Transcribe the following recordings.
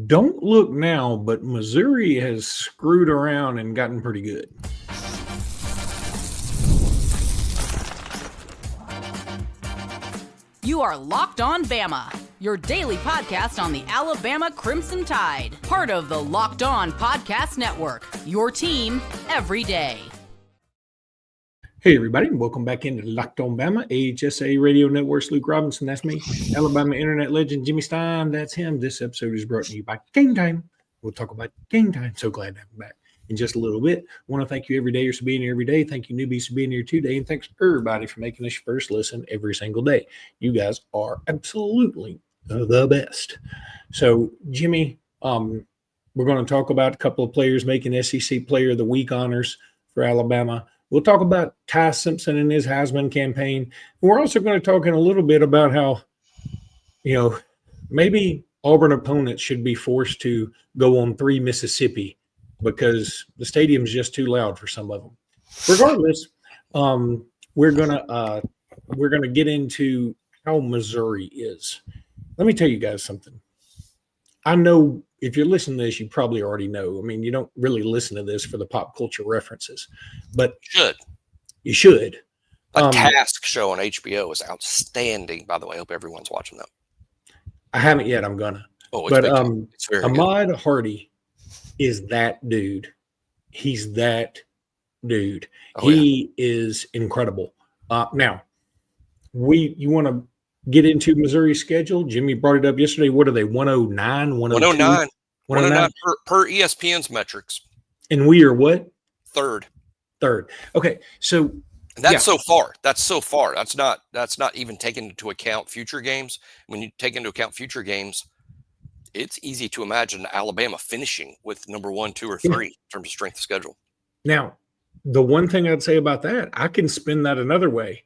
Don't look now, but Missouri has screwed around and gotten pretty good. You are Locked On Bama, your daily podcast on the Alabama Crimson Tide. Part of the Locked On Podcast Network, your team every day. Hey, everybody. Welcome back into Locked On Bama, AHSA Radio Network's Luke Robinson. That's me. Alabama internet legend Jimmy Stein. That's him. This episode is brought to you by Game Time. We'll talk about Game Time. So glad to have him back in just a little bit. I want to thank you every day for being here every day. Thank you, newbies, for being here today. And thanks everybody for making this your first listen every single day. You guys are absolutely the best. So, Jimmy, we're going to talk about a couple of players making SEC Player of the Week honors for Alabama. We'll talk about Simpson and his Heisman campaign. We're also going to talk in a little bit about how, maybe Auburn opponents should be forced to go on 3 Mississippi because the stadium's just too loud for some of them. Regardless, we're gonna get into how Missouri is. Let me tell you guys something. I know if you're listening to this, you probably already know. I mean, you don't really listen to this for the pop culture references, but you should. A Task show on HBO is outstanding, by the way. I hope everyone's watching that. I haven't yet. I'm gonna. Oh, but it's very Ahmad Hardy is that dude. He's that dude. He is incredible. Now, you want to get into Missouri's schedule? Jimmy brought it up yesterday. What are they? 109, 109, 109 per ESPN's metrics. And we are what? Third. Okay, so that's so far. That's not even taking into account future games. When you take into account future games, it's easy to imagine Alabama finishing with number 1, 2, or 3 in terms of strength of schedule. Now, the one thing I'd say about that, I can spin that another way.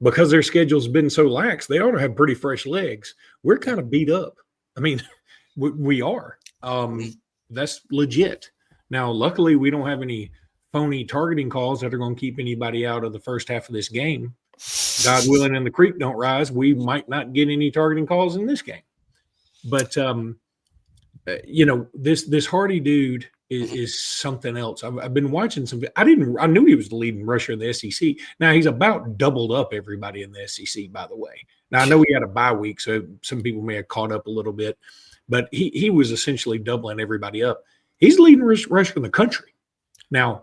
Because their schedule's been so lax, they ought to have pretty fresh legs. We're kind of beat up. I mean, we are. That's legit. Now, luckily, we don't have any phony targeting calls that are going to keep anybody out of the first half of this game. God willing and the creek don't rise, we might not get any targeting calls in this game. But, this Hardy dude is something else. I've been watching some. I knew he was the leading rusher in the SEC. Now he's about doubled up everybody in the SEC, by the way. Now I know he had a bye week, so some people may have caught up a little bit, but he was essentially doubling everybody up. He's the leading rusher in the country. Now,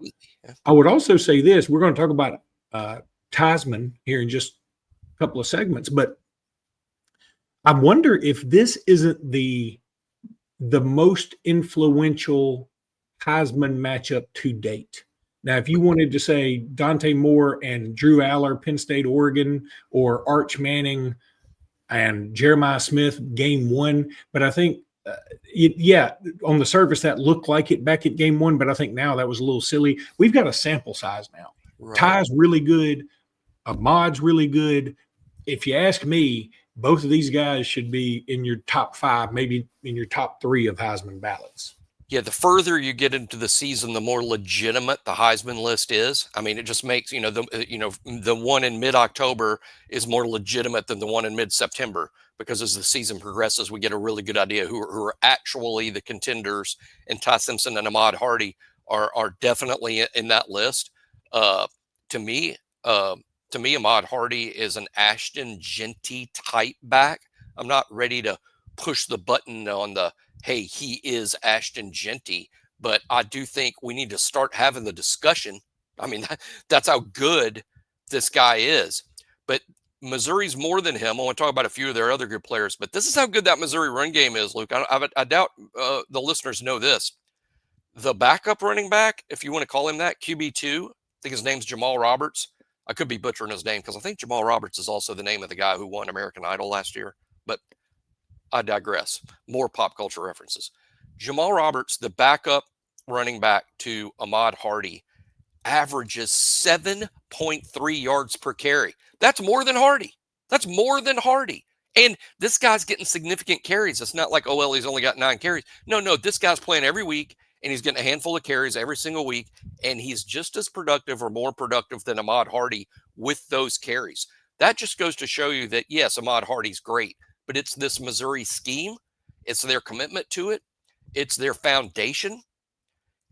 I would also say this: we're going to talk about TYeisman here in just a couple of segments, but I wonder if this isn't the most influential Heisman matchup to date. Now, if you wanted to say Dante Moore and Drew Aller, Penn State, Oregon, or Arch Manning and Jeremiah Smith, game 1, but I think, on the surface that looked like it back at game 1, but I think now that was a little silly. We've got a sample size now. Right. Ty's really good. Ahmad's really good. If you ask me, both of these guys should be in your top 5, maybe in your top 3 of Heisman ballots. Yeah, the further you get into the season, the more legitimate the Heisman list is. I mean, it just makes, the one in mid-October is more legitimate than the one in mid-September, because as the season progresses, we get a really good idea who are actually the contenders, and Ty Simpson and Ahmad Hardy are definitely in that list. To me, Ahmad Hardy is an Ashton Jeanty type back. I'm not ready to push the button on the, hey, he is Ashton Jeanty, but I do think we need to start having the discussion. I mean, that's how good this guy is. But Missouri's more than him. I want to talk about a few of their other good players, but this is how good that Missouri run game is, Luke. I doubt the listeners know this. The backup running back, if you want to call him that, QB2, I think his name's Jamal Roberts. I could be butchering his name because I think Jamal Roberts is also the name of the guy who won American Idol last year, but I digress. More pop culture references. Jamal Roberts, the backup running back to Ahmad Hardy, averages 7.3 yards per carry. That's more than Hardy. And this guy's getting significant carries. It's not like, oh, well, he's only got 9 carries. No, this guy's playing every week, and he's getting a handful of carries every single week, and he's just as productive or more productive than Ahmad Hardy with those carries. That just goes to show you that, yes, Ahmad Hardy's great, but it's this Missouri scheme. It's their commitment to it. It's their foundation,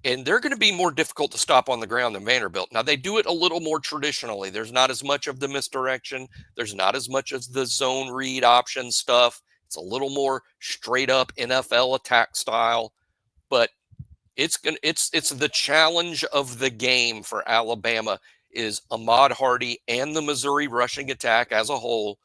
and they're going to be more difficult to stop on the ground than Vanderbilt. Now, they do it a little more traditionally. There's not as much of the misdirection. There's not as much as the zone read option stuff. It's a little more straight up NFL attack style, but it's the challenge of the game for Alabama is Ahmad Hardy and the Missouri rushing attack as a whole,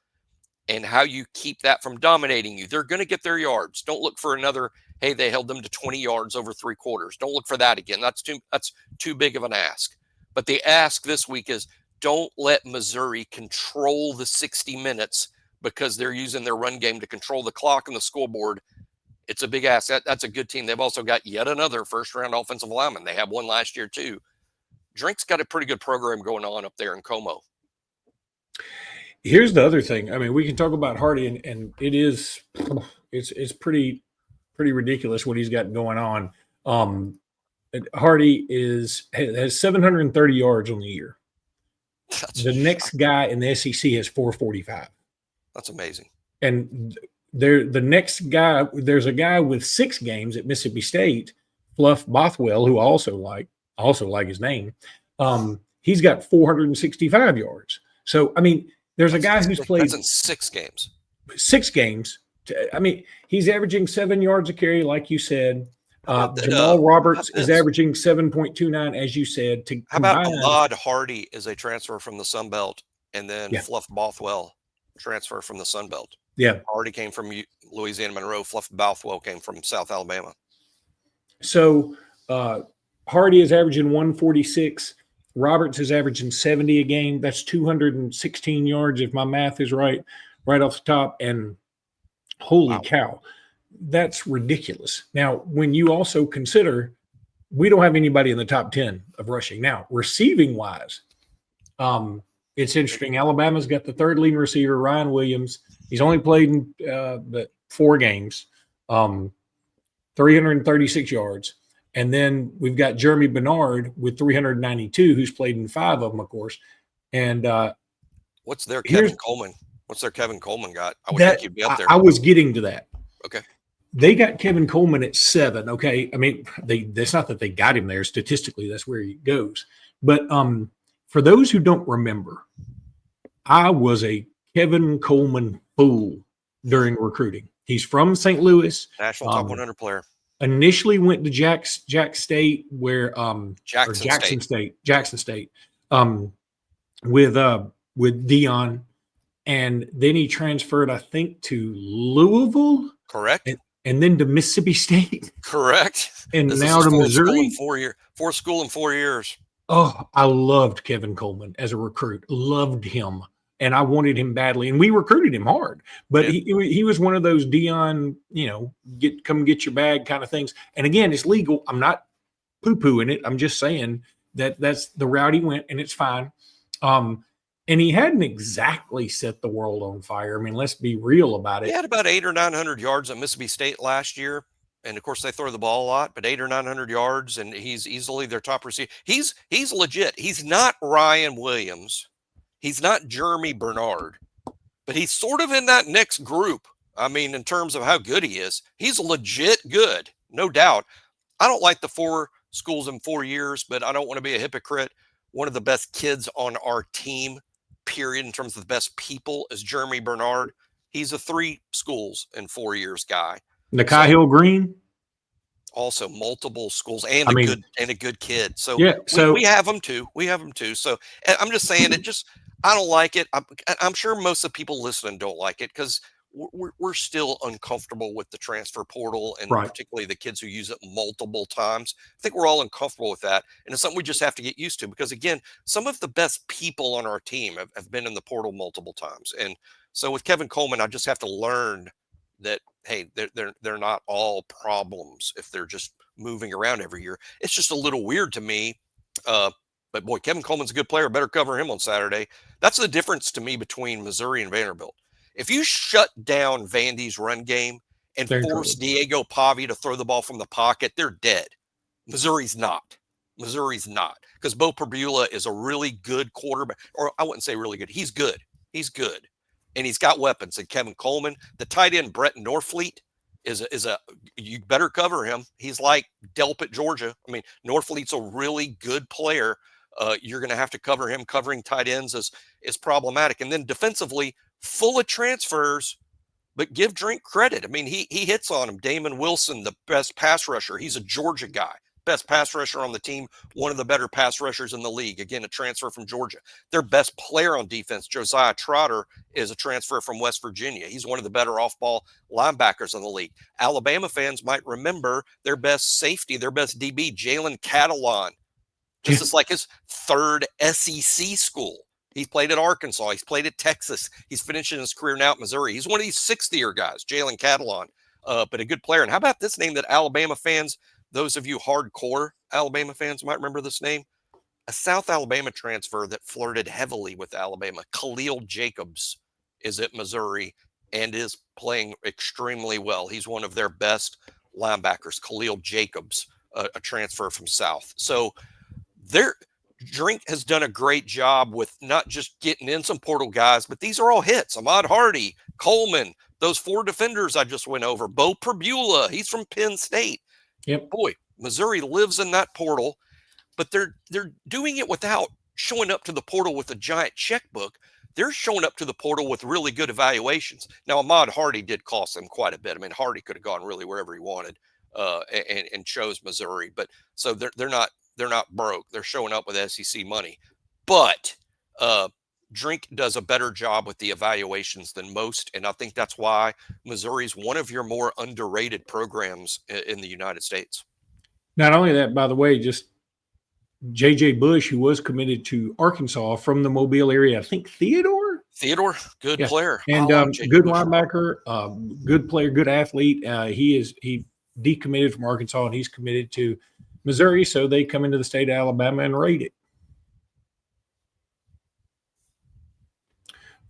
and how you keep that from dominating you. They're going to get their yards. Don't look for another, hey, they held them to 20 yards over 3 quarters. Don't look for that again. That's too big of an ask. But the ask this week is don't let Missouri control the 60 minutes because they're using their run game to control the clock and the scoreboard. It's a big ask. That's a good team. They've also got yet another first-round offensive lineman. They had one last year too. Drink's got a pretty good program going on up there in Como. Here's the other thing. I mean, we can talk about Hardy, and it's pretty ridiculous what he's got going on. Hardy has 730 yards on the year. The next guy in the SEC has 445. That's amazing. And the next guy, there's a guy with 6 games at Mississippi State, Fluff Bothwell, who I also like his name. He's got 465 yards. So, I mean, there's a guy who's played. That's in 6 games. 6 games. I mean, he's averaging 7 yards a carry, like you said. Jamal Roberts is averaging 7.29, as you said. How about Ahmad Hardy is a transfer from the Sun Belt, and then Fluff Bothwell transfer from the Sun Belt. Yeah. Hardy came from Louisiana Monroe. Fluff Bothwell came from South Alabama. So Hardy is averaging 146. Roberts is averaging 70 a game. That's 216 yards, if my math is right off the top. And holy cow, that's ridiculous. Now, when you also consider we don't have anybody in the top 10 of rushing. Now, receiving wise, it's interesting. Alabama's got the 3rd leading receiver, Ryan Williams. He's only played in 4 games, 336 yards. And then we've got Jeremy Bernard with 392, who's played in 5 of them, of course. And what's their Kevin Coleman? What's their Kevin Coleman got? I would think you'd be up there. I was getting to that. Okay. They got Kevin Coleman at 7. Okay. I mean, that's not that they got him there. Statistically, that's where he goes. But for those who don't remember, I was a Kevin Coleman fool during recruiting. He's from St. Louis. National top 100 player. Initially went to Jackson State, where Jackson State, with Dion, and then he transferred, I think, to Louisville. Correct. And then to Mississippi State. Correct. And now to Missouri. 4 school in 4 years. Oh, I loved Kevin Coleman as a recruit. Loved him. And I wanted him badly. And we recruited him hard. But he was one of those Dion, come get your bag kind of things. And again, it's legal. I'm not poo-pooing it. I'm just saying that's the route he went, and it's fine. And he hadn't exactly set the world on fire. I mean, let's be real about it. He had about 800 or 900 yards at Mississippi State last year. And of course, they throw the ball a lot, but 800 or 900 yards, and he's easily their top receiver. He's legit. He's not Ryan Williams. He's not Jeremy Bernard, but he's sort of in that next group. I mean, in terms of how good he is, he's legit good, no doubt. I don't like the 4 schools in 4 years, but I don't want to be a hypocrite. One of the best kids on our team, period, in terms of the best people, is Jeremy Bernard. He's a 3 schools in 4 years guy. Nakai Hill Green, also multiple schools, and a good kid. So we have them too. So I'm just saying I don't like it. I'm sure most of the people listening don't like it because we're still uncomfortable with the transfer portal, and particularly the kids who use it multiple times. I think we're all uncomfortable with that, and it's something we just have to get used to because, again, some of the best people on our team have been in the portal multiple times. And so with Kevin Coleman, I just have to learn that, hey, they're not all problems if they're just moving around every year. It's just a little weird to me. But boy, Kevin Coleman's a good player. Better cover him on Saturday. That's the difference to me between Missouri and Vanderbilt. If you shut down Vandy's run game and force Diego Pavi to throw the ball from the pocket, they're dead. Missouri's not. Because Bo Perbula is a really good quarterback. Or I wouldn't say really good. He's good. And he's got weapons. And Kevin Coleman, the tight end Brett Norfleet, you better cover him. He's like Delp at Georgia. I mean, Norfleet's a really good player. You're going to have to cover him. Covering tight ends is problematic. And then defensively, full of transfers, but give Drink credit. I mean, he hits on him. Damon Wilson, the best pass rusher. He's a Georgia guy. Best pass rusher on the team, one of the better pass rushers in the league. Again, a transfer from Georgia. Their best player on defense, Josiah Trotter, is a transfer from West Virginia. He's one of the better off-ball linebackers in the league. Alabama fans might remember their best safety, their best DB, Jalen Catalon. This is like his third SEC school. He played at Arkansas. He's played at Texas. He's finishing his career now at Missouri. He's one of these 60-year guys, Jalen Catalon, but a good player. And how about this name that Alabama fans, those of you hardcore Alabama fans might remember this name? A South Alabama transfer that flirted heavily with Alabama. Khalil Jacobs is at Missouri and is playing extremely well. He's one of their best linebackers, Khalil Jacobs, a transfer from South. So Drink has done a great job with not just getting in some portal guys, but these are all hits. Ahmad Hardy, Coleman, those 4 defenders I just went over. Bo Perbula, he's from Penn State. Yep. Boy, Missouri lives in that portal, but they're doing it without showing up to the portal with a giant checkbook. They're showing up to the portal with really good evaluations. Now, Ahmad Hardy did cost them quite a bit. I mean, Hardy could have gone really wherever he wanted and chose Missouri. But so they're not broke. They're showing up with SEC money. But Drink does a better job with the evaluations than most, and I think that's why Missouri's one of your more underrated programs in the United States. Not only that, by the way, just J.J. Bush, who was committed to Arkansas from the Mobile area, I think Theodore, good player. And good Bush linebacker, good player, good athlete. He decommitted from Arkansas, and he's committed to Missouri, so they come into the state of Alabama and raid it.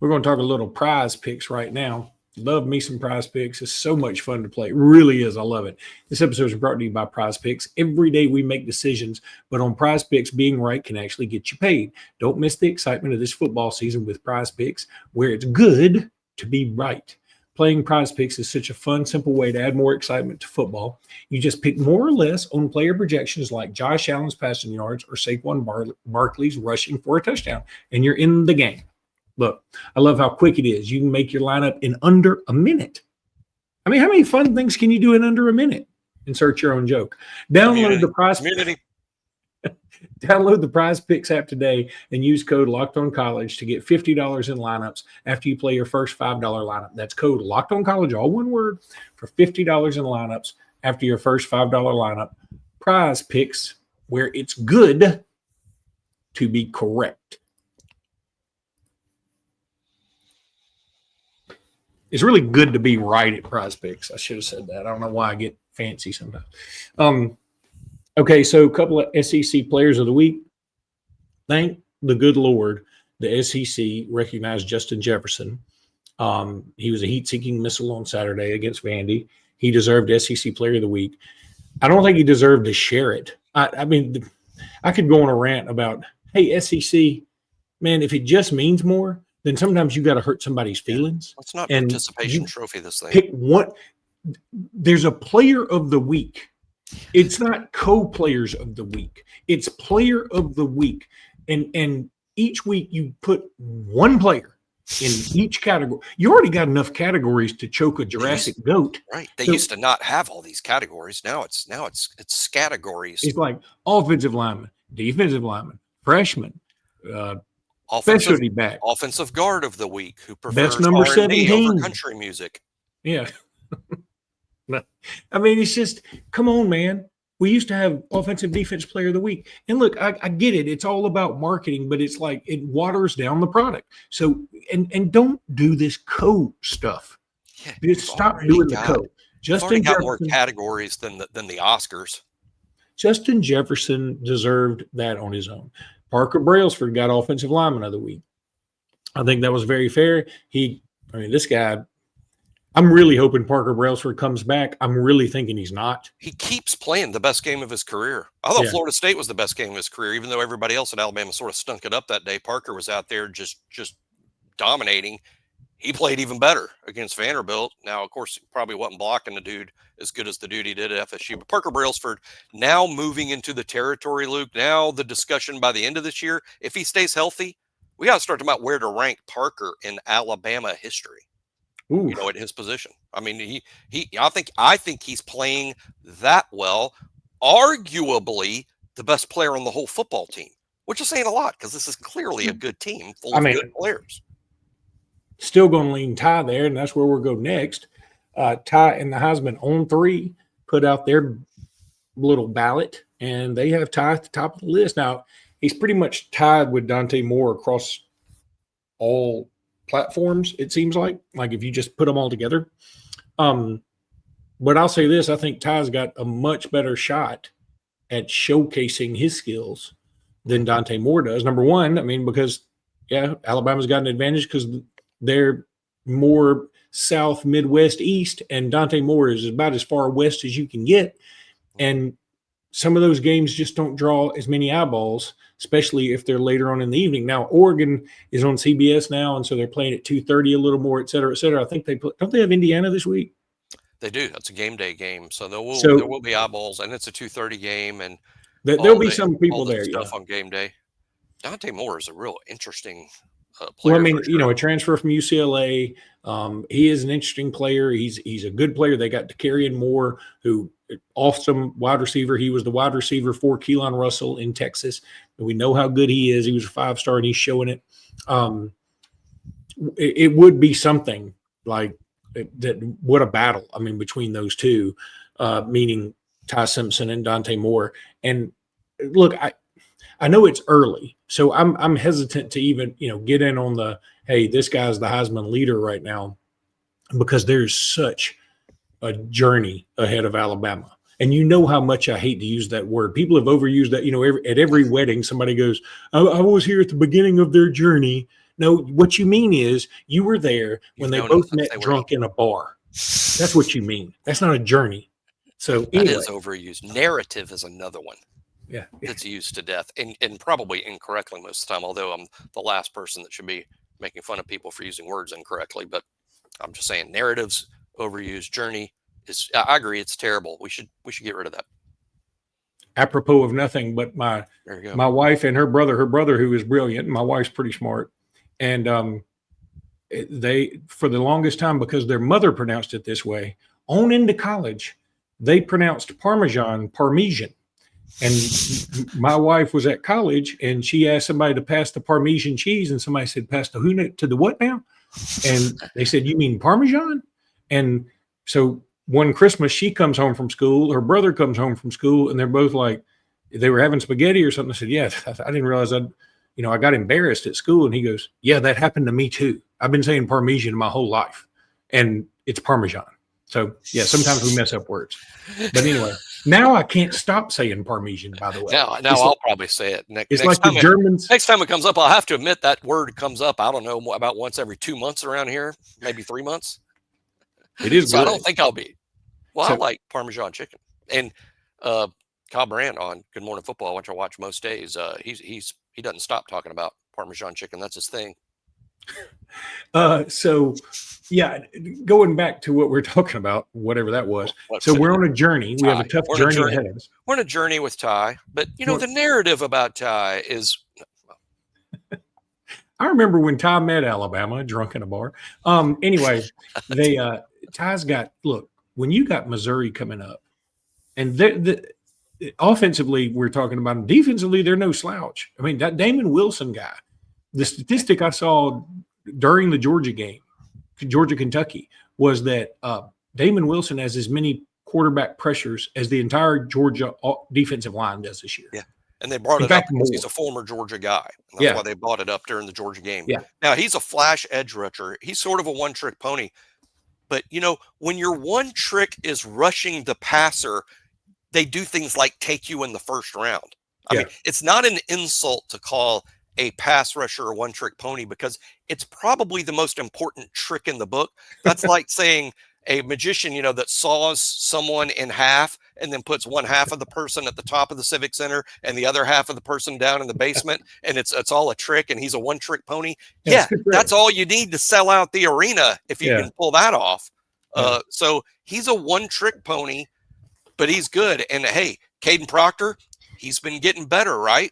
We're going to talk a little prize picks right now. Love me some prize picks. It's so much fun to play. It really is. I love it. This episode is brought to you by Prize Picks. Every day we make decisions, but on Prize Picks, being right can actually get you paid. Don't miss the excitement of this football season with Prize Picks, where it's good to be right. Playing Prize Picks is such a fun, simple way to add more excitement to football. You just pick more or less on player projections like Josh Allen's passing yards or Saquon Barkley's rushing for a touchdown, and you're in the game. Look, I love how quick it is. You can make your lineup in under a minute. I mean, how many fun things can you do in under a minute? Insert your own joke. Download the Prize Picks app today and use code LOCKEDONCollege to get $50 in lineups after you play your first $5 lineup. That's code LOCKEDONCollege, all one word, for $50 in lineups after your first $5 lineup. Prize Picks, where it's good to be correct. It's really good to be right at Prize Picks. I should have said that. I don't know why I get fancy sometimes. Okay, so a couple of SEC players of the week. Thank the good Lord, the SEC recognized Justin Jefferson. He was a heat-seeking missile on Saturday against Vandy. He deserved SEC Player of the Week. I don't think he deserved to share it. I mean, I could go on a rant about, hey, SEC, man, if it just means more, then sometimes you got to hurt somebody's feelings. It's not participation trophy, this thing. Pick one. There's a player of the week. It's not co-players of the week. It's player of the week. And each week you put one player in each category. You already got enough categories to choke a Jurassic goat. Right. They used to not have all these categories. Now it's categories. It's like offensive lineman, defensive lineman, freshman, Offensive back, offensive guard of the week who prefers best number R&B 17 over country music. Yeah. I mean, it's just, come on, man. We used to have offensive defense player of the week. And look, I get it. It's all about marketing, but it's like it waters down the product. So, and don't do this code stuff. Yeah, just stop doing the code. Justin got more categories than the Oscars. Justin Jefferson deserved that on his own. Parker Brailsford got offensive lineman of the week. I think that was very fair. This guy, I'm really hoping Parker Brailsford comes back. I'm really thinking he's not. He keeps playing the best game of his career. I thought Florida State was the best game of his career, even though everybody else at Alabama sort of stunk it up that day. Parker was out there just dominating. he played even better against Vanderbilt. Now, of course, he probably wasn't blocking the dude as good as the dude he did at FSU. But Parker Brailsford now moving into the territory, Luke. Now the discussion by the end of this year, if he stays healthy, we got to start talking about where to rank Parker in Alabama history. Ooh. You know, at his position. I mean, I think he's playing that well. Arguably the best player on the whole football team, which is saying a lot because this is clearly a good team full of good players. Still going to lean Ty there, and that's where we'll go next. Ty and the Heisman on 3 put out their little ballot, and they have Ty at the top of the list. Now, he's pretty much tied with Dante Moore across all platforms, it seems like if you just put them all together. But I'll say this, I think Ty's got a much better shot at showcasing his skills than Dante Moore does. Number one, I mean, because Alabama's got an advantage because they're more South, Midwest, East, and Dante Moore is about as far west as you can get. And some of those games just don't draw as many eyeballs, especially if they're later on in the evening. Now, Oregon is on CBS now, and so they're playing at 2:30 a little more, et cetera, et cetera. I think don't they have Indiana this week? They do. That's a game day game. So there will be eyeballs, and it's a 2:30 game, and there'll be some people there. Stuff on game day. Dante Moore is a real interesting player. Well, I mean, a transfer from UCLA. He is an interesting player. He's a good player. They got Takarian Moore, who awesome wide receiver. He was the wide receiver for Keelan Russell in Texas. And we know how good he is. He was a 5-star, and he's showing it. It would be something like that. What a battle! I mean, between those two, meaning Ty Simpson and Dante Moore. And look, I know it's early, so I'm hesitant to even get in on the hey, this guy's the Heisman leader right now, because there's such a journey ahead of Alabama. And you know how much I hate to use that word. People have overused that. At every wedding, somebody goes, I was here at the beginning of their journey. No, what you mean is you were there when they both met drunk in a bar. That's what you mean. That's not a journey. So anyway. That is overused. Narrative is another one. Yeah. It's used to death and probably incorrectly most of the time, although I'm the last person that should be making fun of people for using words incorrectly. But I'm just saying narratives overused. Journey is, I agree, it's terrible. We should get rid of that. Apropos of nothing, but my wife and her brother who is brilliant, my wife's pretty smart. And they, for the longest time, because their mother pronounced it this way, on into college, they pronounced Parmesan. And my wife was at college, and she asked somebody to pass the Parmesan cheese, and somebody said, pass the who to the what now? And they said, you mean Parmesan? And so one Christmas, she comes home from school, her brother comes home from school, and they're both like, they were having spaghetti or something. I said, yeah, I didn't realize I got embarrassed at school. And he goes, yeah, that happened to me too. I've been saying Parmesan my whole life, and it's Parmesan. So yeah, sometimes we mess up words. But anyway, now I can't stop saying Parmesan, by the way. Now I'll probably say it. It's like the Germans. Next time it comes up, I'll have to admit that word comes up, I don't know, about once every 2 months around here, maybe 3 months. It is so good. I don't think I'll be. Well, I like Parmesan chicken. And Kyle Brandt on Good Morning Football, which I watch most days, he doesn't stop talking about Parmesan chicken. That's his thing. So yeah, going back to what we're talking about, whatever that was. So we're on a journey. We have a tough journey ahead of us. We're on a journey with Ty, but the narrative about Ty is. I remember when Ty met Alabama drunk in a bar. Anyway, Ty's got, look, when you got Missouri coming up, and offensively, we're talking about them. Defensively, they're no slouch. I mean, that Damon Wilson guy, the statistic I saw during the Georgia game, Georgia-Kentucky, was that Damon Wilson has as many quarterback pressures as the entire Georgia defensive line does this year. Yeah. And they brought it up because he's a former Georgia guy. And that's why they brought it up during the Georgia game. Yeah. Now, he's a flash edge rusher. He's sort of a one-trick pony. But, when your one trick is rushing the passer, they do things like take you in the first round. I mean, it's not an insult to call a pass rusher a one-trick pony because it's probably the most important trick in the book. That's like saying a magician, that saws someone in half and then puts one half of the person at the top of the Civic Center and the other half of the person down in the basement, and it's all a trick, and he's a one-trick pony. Yeah, that's all you need to sell out the arena if you can pull that off. So he's a one-trick pony, but he's good. And hey, Caden Proctor, he's been getting better, right?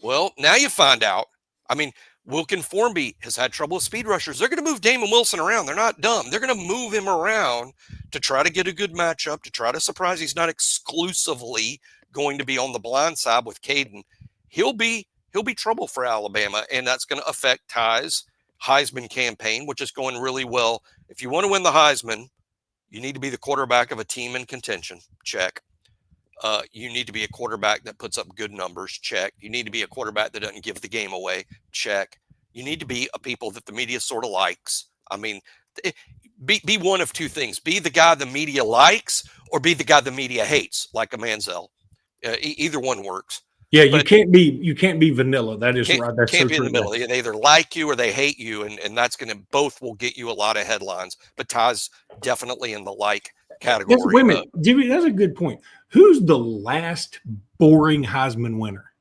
Well, now you find out. I mean, Wilkin Formby has had trouble with speed rushers. They're going to move Damon Wilson around. They're not dumb. They're going to move him around to try to get a good matchup, to try to surprise. He's not exclusively going to be on the blind side with Caden. He'll be trouble for Alabama, and that's going to affect Ty's Heisman campaign, which is going really well. If you want to win the Heisman, you need to be the quarterback of a team in contention. Check. You need to be a quarterback that puts up good numbers. Check. You need to be a quarterback that doesn't give the game away. Check. You need to be a people that the media sort of likes. I mean, be one of two things. Be the guy the media likes, or be the guy the media hates, like a Manziel. Either one works. Yeah, you can't be vanilla. That is right. That's can't be in the middle. They either like you or they hate you, and that's both will get you a lot of headlines. But Ty's definitely in the like category. Wait a minute, Jimmy, that's a good point. Who's the last boring Heisman winner?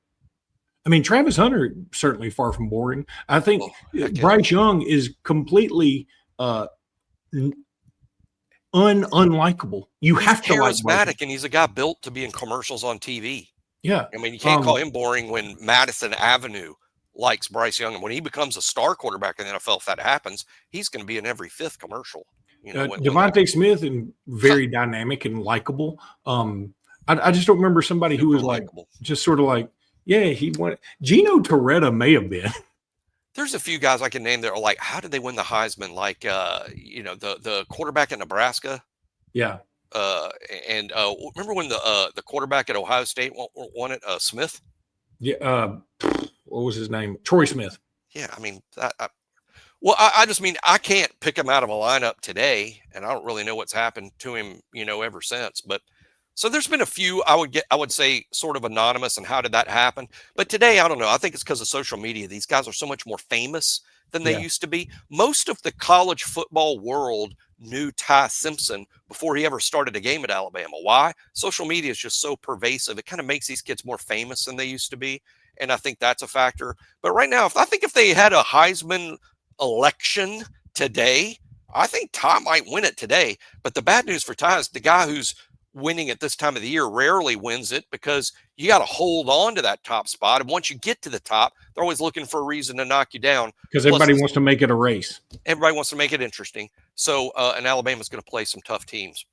I mean, Travis Hunter certainly far from boring. I think Bryce Young is completely unlikable. You have to like charismatic, and he's a guy built to be in commercials on TV. Yeah, I mean, you can't call him boring when Madison Avenue likes Bryce Young, and when he becomes a star quarterback in the NFL, if that happens, he's going to be in every fifth commercial. Devontae Smith and very dynamic and likable. I just don't remember somebody who was like just sort of like, yeah, he won. Gino Toretta may have been. There's a few guys I can name that are like, how did they win the Heisman? Like, the quarterback in Nebraska. Yeah. Remember when the quarterback at Ohio State won it? Smith. Yeah. What was his name? Troy Smith. Yeah. I mean, I just mean I can't pick him out of a lineup today, and I don't really know what's happened to him, ever since. But so there's been a few I would say sort of anonymous, and how did that happen? But today, I don't know. I think it's because of social media. These guys are so much more famous than they used to be. Most of the college football world knew Ty Simpson before he ever started a game at Alabama. Why? Social media is just so pervasive. It kind of makes these kids more famous than they used to be. And I think that's a factor. But right now, I think if they had a Heisman election today, I think Ty might win it today. But the bad news for Ty is the guy who's winning at this time of the year rarely wins it, because you got to hold on to that top spot. And once you get to the top, they're always looking for a reason to knock you down. Because everybody wants to make it a race. Everybody wants to make it interesting. So, and Alabama's going to play some tough teams.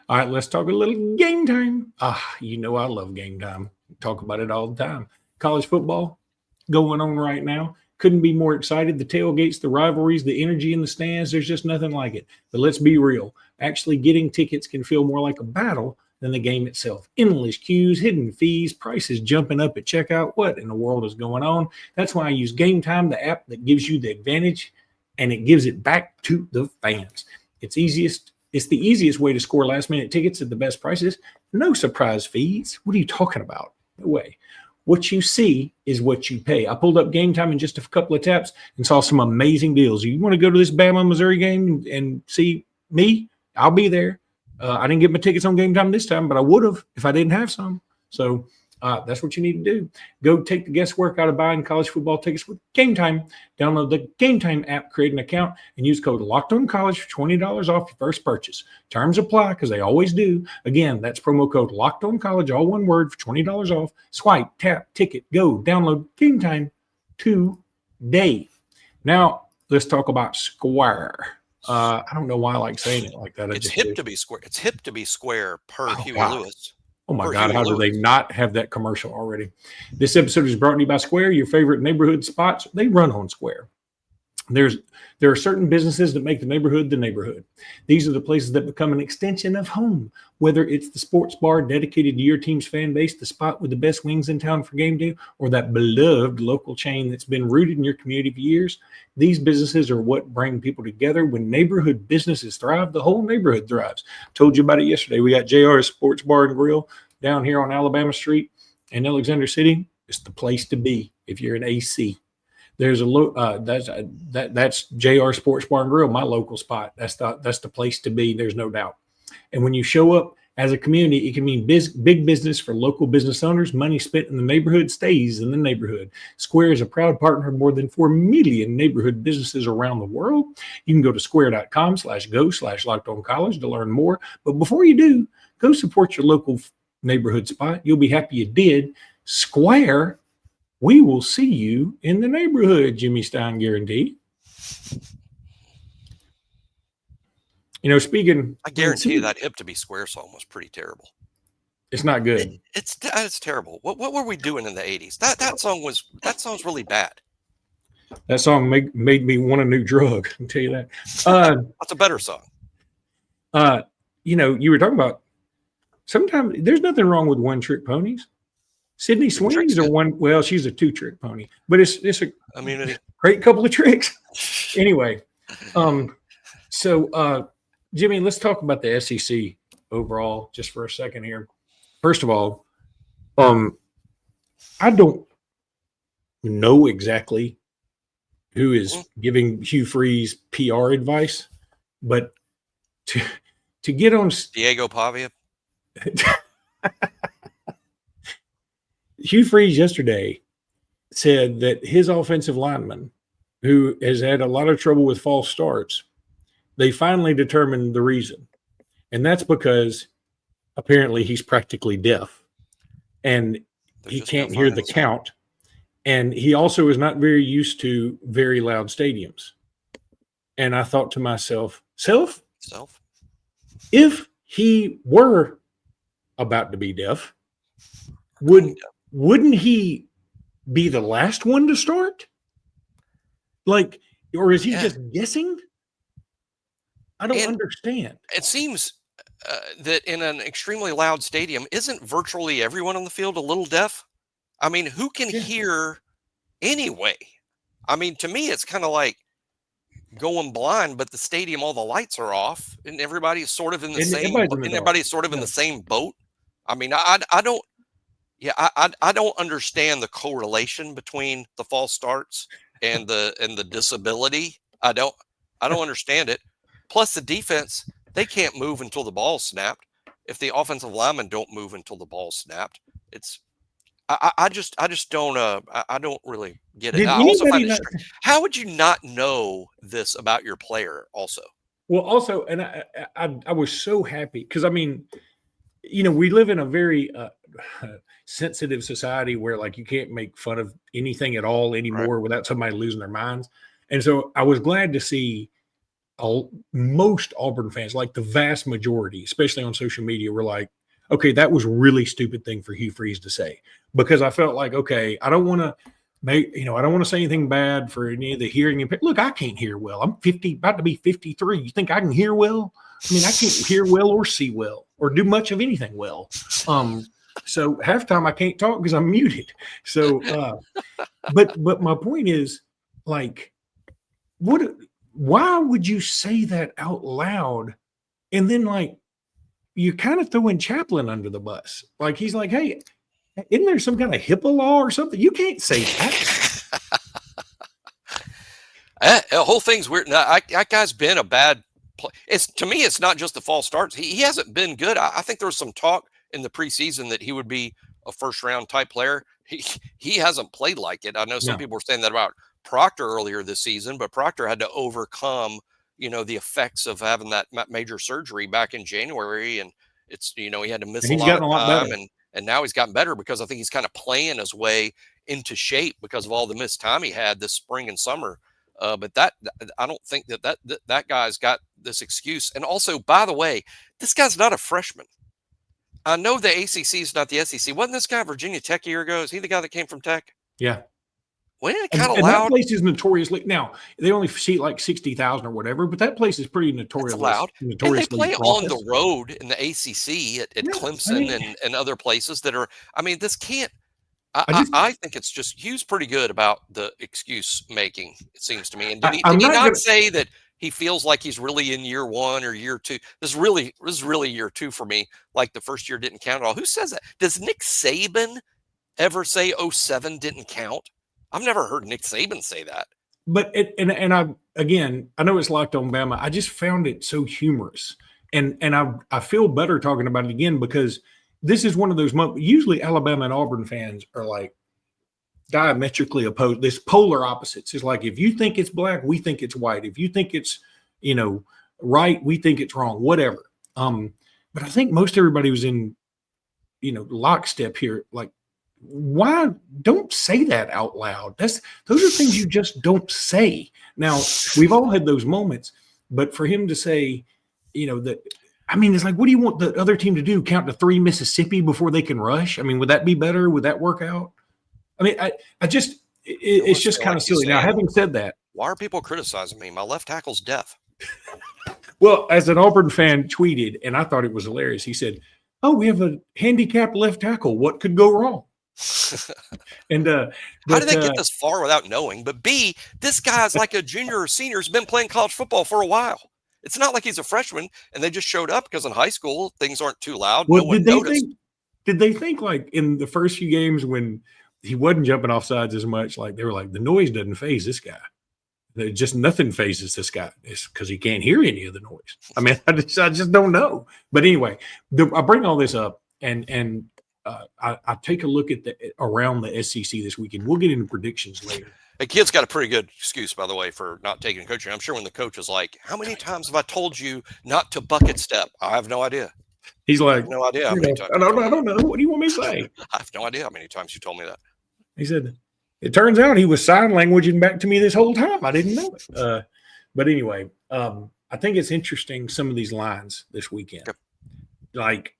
All right, let's talk a little game time. I love game time. Talk about it all the time. College football going on right now. Couldn't be more excited. The tailgates, the rivalries, the energy in the stands, there's just nothing like it. But let's be real. Actually getting tickets can feel more like a battle than the game itself. Endless queues, hidden fees, prices jumping up at checkout. What in the world is going on? That's why I use Game Time, the app that gives you the advantage, and it gives it back to the fans. It's the easiest way to score last-minute tickets at the best prices. No surprise fees. What are you talking about? No way. What you see is what you pay. I pulled up Game Time in just a couple of taps and saw some amazing deals. You want to go to this Bama, Missouri game and see me? I'll be there. I didn't get my tickets on Game Time this time, but I would have if I didn't have some. So that's what you need to do. Go take the guesswork out of buying college football tickets with Game Time. Download the Game Time app, create an account, and use code LOCKEDONCollege for $20 off your first purchase. Terms apply, because they always do. Again, that's promo code LOCKEDONCollege, all one word, for $20 off. Swipe, tap, ticket, go. Download Game Time today. Now, let's talk about Square. I don't know why I like saying it like that. It's hip to be square. It's hip to be square per Huey Lewis. Oh my God, how do they not have that commercial already? This episode is brought to you by Square, your favorite neighborhood spots. They run on Square. There are certain businesses that make the neighborhood. These are the places that become an extension of home, whether it's the sports bar dedicated to your team's fan base, the spot with the best wings in town for game day, or that beloved local chain that's been rooted in your community for years. These businesses are what bring people together. When neighborhood businesses thrive, the whole neighborhood thrives. Told you about it yesterday. We got JR's Sports Bar and Grill down here on Alabama Street in Alexander City. It's the place to be if you're an AC. There's that's JR Sports Bar and Grill, my local spot. That's the place to be. There's no doubt. And when you show up as a community, it can mean big business for local business owners. Money spent in the neighborhood stays in the neighborhood. Square is a proud partner of more than 4 million neighborhood businesses around the world. You can go to square.com/go/lockedoncollege to learn more. But before you do, go support your local neighborhood spot. You'll be happy you did. Square, we will see you in the neighborhood, Jimmy Stein guarantee. Speaking, I guarantee you that Hip to Be Square song was pretty terrible. It's not good. It's terrible. What were we doing in the 80s? That song's really bad. That song made me want a new drug. I'll tell you that. That's a better song. You were talking about sometimes there's nothing wrong with one-trick ponies. Sydney Sweeney's a one. Well, she's a two-trick pony, but it's a immunity. Great couple of tricks. Anyway, so Jimmy, let's talk about the SEC overall just for a second here. First of all, I don't know exactly who is giving Hugh Freeze PR advice, but to get on Diego Pavia. Hugh Freeze yesterday said that his offensive lineman, who has had a lot of trouble with false starts, they finally determined the reason. And that's because apparently he's practically deaf and he can't hear the count. And he also is not very used to very loud stadiums. And I thought to myself, if he were about to be deaf, wouldn't he be the last one to start? Or is he just guessing? I don't understand. It seems that in an extremely loud stadium, isn't virtually everyone on the field a little deaf? I mean, who can hear anyway? I mean, to me, it's kind of like going blind, but the stadium, all the lights are off, and everybody's sort of in the same. Everybody's sort of in the same boat. I mean, I don't. Yeah, I don't understand the correlation between the false starts and the disability. I don't understand it. Plus, the defense, they can't move until the ball's snapped. If the offensive linemen don't move until the ball's snapped, I just don't I don't really get it. I also find it strange. How would you not know this about your player? Also, well, also, and I was so happy because I mean, we live in a very sensitive society where you can't make fun of anything at all anymore without somebody losing their minds. And so I was glad to see most Auburn fans, like the vast majority, especially on social media, were like, okay, that was a really stupid thing for Hugh Freeze to say, because I felt like, okay, I don't want to say anything bad for any of the hearing. Look, I can't hear well. I'm about to be 53. You think I can hear well? I mean, I can't hear well or see well or do much of anything well. So half the time I can't talk because I'm muted. So, but my point is, why would you say that out loud? And then you're kind of throwing Chaplin under the bus. He's like, hey, isn't there some kind of HIPAA law or something? You can't say that. The whole thing's weird. Now, that guy's been a bad play. To me, it's not just the false starts. He hasn't been good. I think there was some talk in the preseason that he would be a first-round type player. He hasn't played like it. I know some people were saying that about Proctor earlier this season, but Proctor had to overcome, the effects of having that major surgery back in January, and it's, he had to miss a lot of time, and now he's gotten better because I think he's kind of playing his way into shape because of all the missed time he had this spring and summer. But I don't think that guy's got this excuse. And also, by the way, this guy's not a freshman. I know the ACC is not the SEC. Wasn't this guy at Virginia Tech a year ago? Is he the guy that came from Tech? Yeah. Well, it kind of loud. loud. That place is notoriously, now they only seat 60,000 or whatever, but that place is pretty notorious. It's loud. And they play on the road in the ACC at Clemson and other places that are. I mean, this can't. I think it's just Hugh's pretty good about the excuse making. It seems to me. And did he not say that he feels like he's really in year one or year two? This is really year two for me. Like the first year didn't count at all. Who says that? Does Nick Saban ever say 07 didn't count? I've never heard Nick Saban say that. But I know it's Locked On Bama. I just found it so humorous, and I feel better talking about it again because this is one of those moments. Usually, Alabama and Auburn fans are like diametrically opposed. This polar opposites. It's like if you think it's black, we think it's white. If you think it's right, we think it's wrong. Whatever. But I think most everybody was in lockstep here. Like, why don't say that out loud? Those are things you just don't say. Now, we've all had those moments, but for him to say, that, I mean, it's like, what do you want the other team to do? Count to 3 Mississippi before they can rush? I mean, would that be better? Would that work out? I mean, it's just kind of silly. Now, having said that, why are people criticizing me? My left tackle's deaf. Well, as an Auburn fan tweeted, and I thought it was hilarious, he said, "Oh, we have a handicapped left tackle. What could go wrong?" And how did they get this far without knowing? But B, this guy's like a junior or senior who's been playing college football for a while. It's not like he's a freshman and they just showed up because in high school things aren't too loud. Well, no one noticed. Did they think like in the first few games when he wasn't jumping off sides as much, like they were like, the noise doesn't faze this guy. Just nothing phases this guy. It's because he can't hear any of the noise. I mean, I just don't know. But anyway, I bring all this up and I take a look at around the SEC this weekend. We'll get into predictions later. A kid's got a pretty good excuse, by the way, for not taking coaching. I'm sure when the coach is like, "How many times have I told you not to bucket step?" I have no idea. He's like, I have no idea how many times. I don't know. What do you want me to say? I have no idea how many times you told me that. He said, it turns out he was sign languaging back to me this whole time. I didn't know it. But anyway, I think it's interesting, some of these lines this weekend. Yep. Like,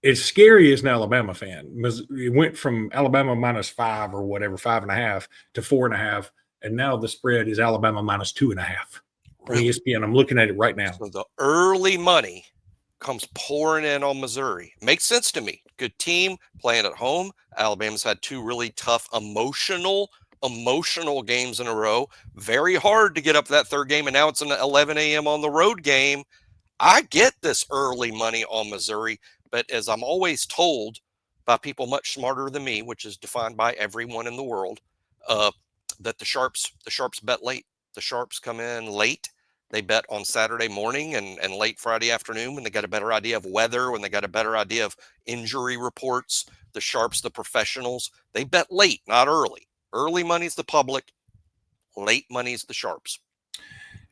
it's scary as an Alabama fan. It went from Alabama -5 or whatever, 5.5 to 4.5. And now the spread is Alabama -2.5 on ESPN. I'm looking at it right now. So the early money comes pouring in on Missouri. Makes sense to me. Good team playing at home. Alabama's had 2 really tough, emotional games in a row. Very hard to get up that third game. And now it's an 11 a.m. on the road game. I get this early money on Missouri, but as I'm always told by people much smarter than me, which is defined by everyone in the world, that the sharps bet late. The sharps come in late. They bet on Saturday morning and late Friday afternoon when they got a better idea of weather, when they got a better idea of injury reports. The sharps, the professionals, they bet late, not early. Early money's the public. Late money's the sharps.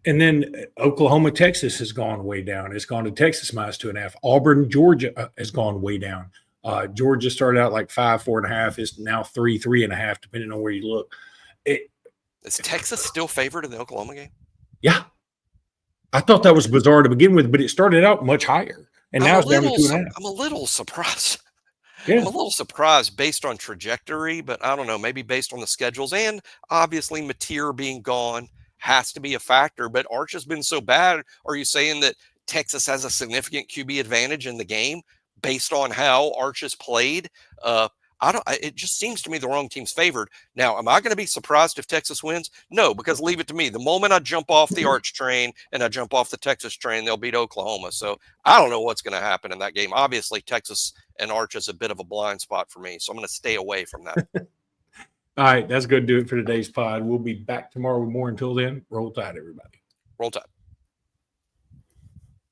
And then Oklahoma, Texas has gone way down. It's gone to Texas -2.5. Auburn, Georgia has gone way down. Georgia started out like 5, 4.5. It's now 3, 3.5, depending on where you look. Is Texas still favored in the Oklahoma game? Yeah. I thought that was bizarre to begin with, but it started out much higher. And now it's down to 2.5. I'm a little surprised. Yeah. I'm a little surprised based on trajectory, but I don't know, maybe based on the schedules and obviously Mateer being gone has to be a factor, but Arch has been so bad. Are you saying that Texas has a significant QB advantage in the game based on how Arch has played? It just seems to me the wrong team's favored. Now, am I going to be surprised if Texas wins? No, because leave it to me. The moment I jump off the Arch train and I jump off the Texas train, they'll beat Oklahoma. So I don't know what's going to happen in that game. Obviously, Texas and Arch is a bit of a blind spot for me, so I'm going to stay away from that. All right, that's going to do it for today's pod. We'll be back tomorrow with more. Until then, roll tide, everybody. Roll Tide.